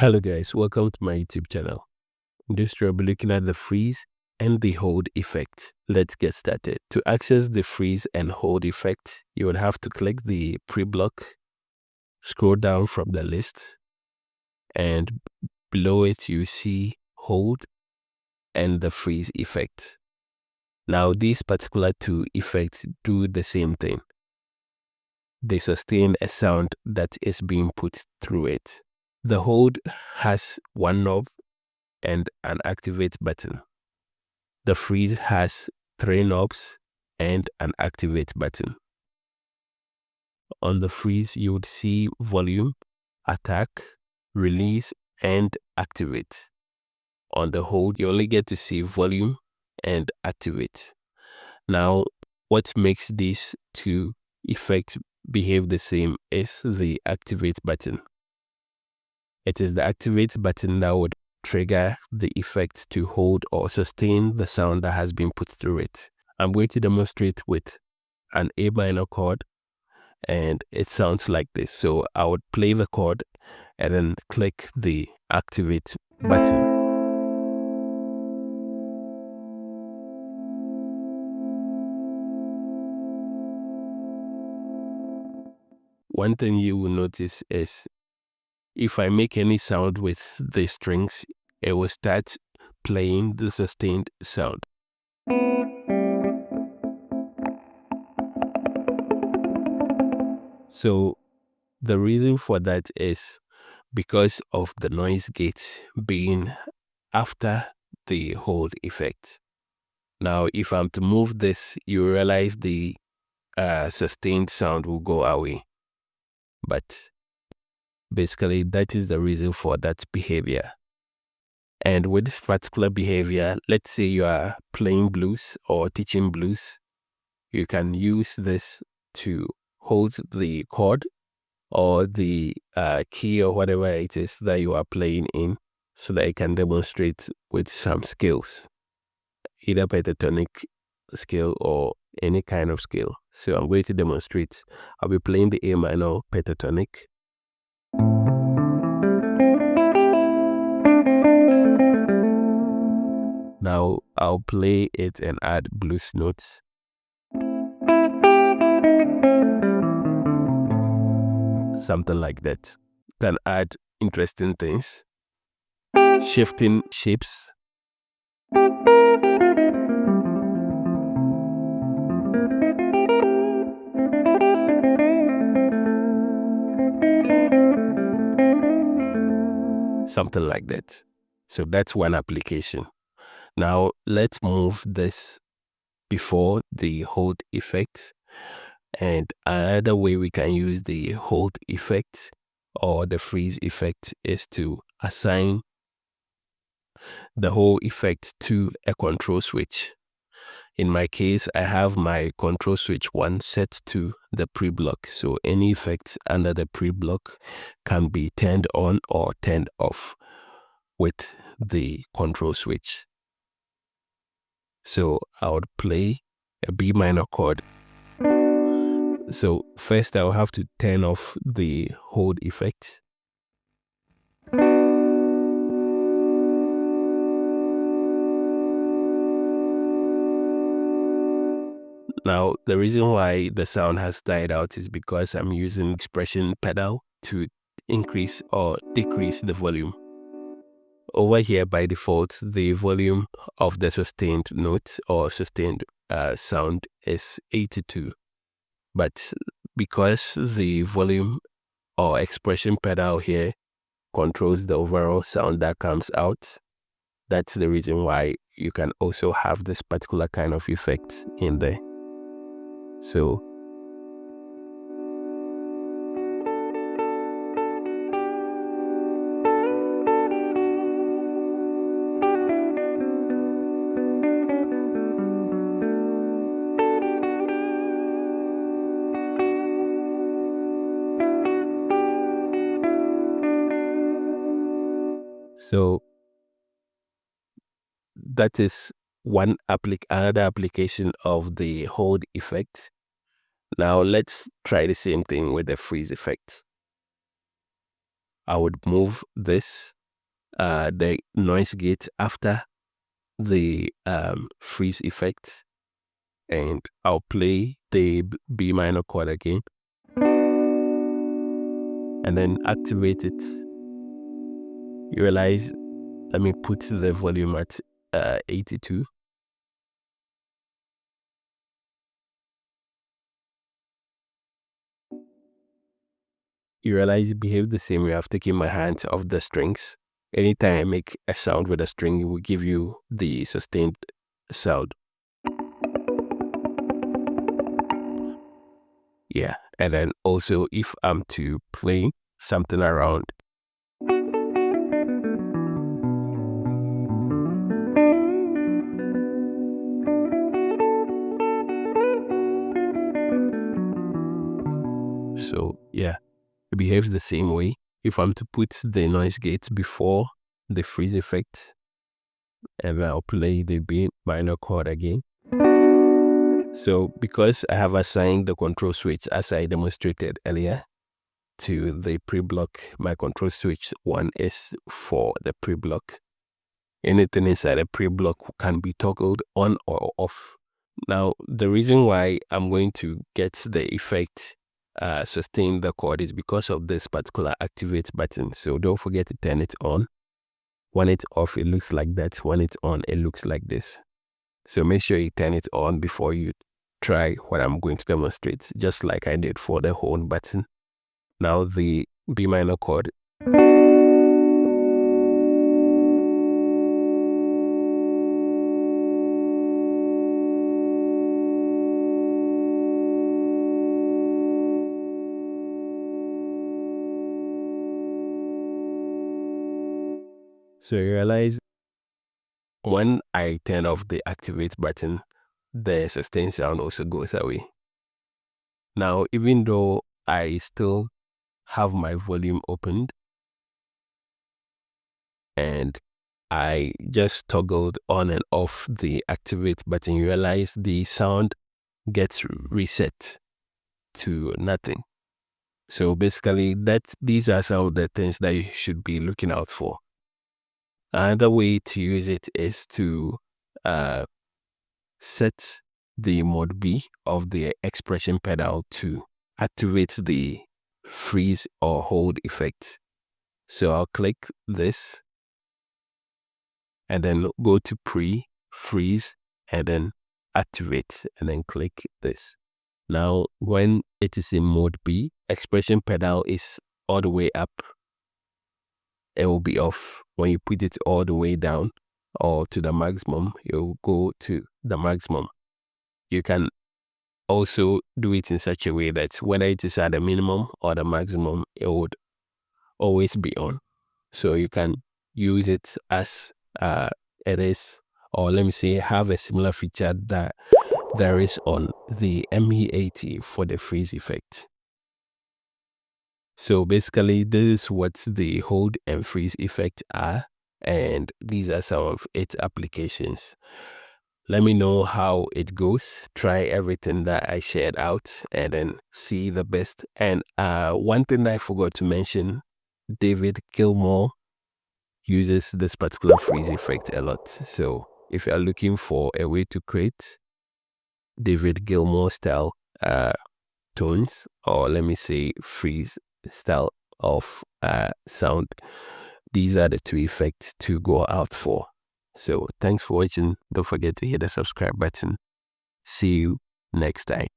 Hello guys, welcome to my YouTube channel. In this tutorial, I'll be looking at the freeze and the hold effect. Let's get started. To access the freeze and hold effect, you would have to click the pre-block, scroll down from the list, and below it you see hold and the freeze effect. Now these particular two effects do the same thing. They sustain a sound that is being put through it. The hold has one knob and an activate button. The freeze has 3 knobs and an activate button. On the freeze, you would see volume, attack, release, and activate. On the hold, you only get to see volume and activate. Now, what makes these two effects behave the same is the activate button. It is the activate button that would trigger the effect to hold or sustain the sound that has been put through it. I'm going to demonstrate with an A minor chord, and it sounds like this. So I would play the chord and then click the activate button. One thing you will notice is if I make any sound with the strings, it will start playing the sustained sound. So the reason for that is because of the noise gate being after the hold effect. Now, if I'm to move this, you realize the sustained sound will go away. But basically, that is the reason for that behavior. And with this particular behavior, let's say you are playing blues or teaching blues, you can use this to hold the chord or the key or whatever it is that you are playing in, so that you can demonstrate with some scales, either pentatonic scale or any kind of scale. So I'm going to demonstrate. I'll be playing the A minor pentatonic. Now I'll play it and add blues notes. Something like that. Can add interesting things. Shifting shapes. Something like that. So that's one application. Now let's move this before the hold effect. And another way we can use the hold effect or the freeze effect is to assign the whole effect to a control switch. In my case, I have my control switch 1 set to the pre-block. So any effect under the pre-block can be turned on or turned off with the control switch. So I would play a B minor chord. So first I'll have to turn off the hold effect. Now the reason why the sound has died out is because I'm using expression pedal to increase or decrease the volume. Over here by default, the volume of the sustained note or sustained sound is 82. But because the volume or expression pedal here controls the overall sound that comes out, that's the reason why you can also have this particular kind of effect in there. So that is another application of the hold effect. Now let's try the same thing with the freeze effect. I would move this, the noise gate after the freeze effect, and I'll play the B minor chord again and then activate it. You realize, let me put the volume at 82. You realize it behaves the same way. I've taken my hands off the strings. Anytime I make a sound with a string, it will give you the sustained sound. Yeah, and then also if I'm to play something around, so yeah, it behaves the same way. If I'm to put the noise gate before the freeze effect, and I'll play the B minor chord again. So because I have assigned the control switch as I demonstrated earlier to the pre-block, my control switch 1 is for the pre-block. Anything inside a pre-block can be toggled on or off. Now, the reason why I'm going to get the effect sustain the chord is because of this particular activate button. So don't forget to turn it on. When it's off, it looks like that. When it's on, it looks like this. So make sure you turn it on before you try what I'm going to demonstrate, just like I did for the horn button. Now the B minor chord. So you realize when I turn off the activate button, the sustain sound also goes away. Now, even though I still have my volume opened and I just toggled on and off the activate button, you realize the sound gets reset to nothing. So basically, these are some of the things that you should be looking out for. Another way to use it is to set the mode B of the expression pedal to activate the freeze or hold effect. So I'll click this and then go to freeze, and then activate, and then click this. Now, when it is in mode B, expression pedal is all the way up. It will be off. When you put it all the way down or to the maximum, it will go to the maximum. You can also do it in such a way that whether it is at the minimum or the maximum, it would always be on. So you can use it as it is, or let me say have a similar feature that there is on the ME80 for the freeze effect. So basically, this is what the hold and freeze effect are, and these are some of its applications. Let me know how it goes. Try everything that I shared out and then see the best. And one thing I forgot to mention, David Gilmour uses this particular freeze effect a lot. So if you are looking for a way to create David Gilmour style tones, or let me say freeze style of sound, these are the two effects to go out for. So thanks for watching. Don't forget to hit the subscribe button. See you next time.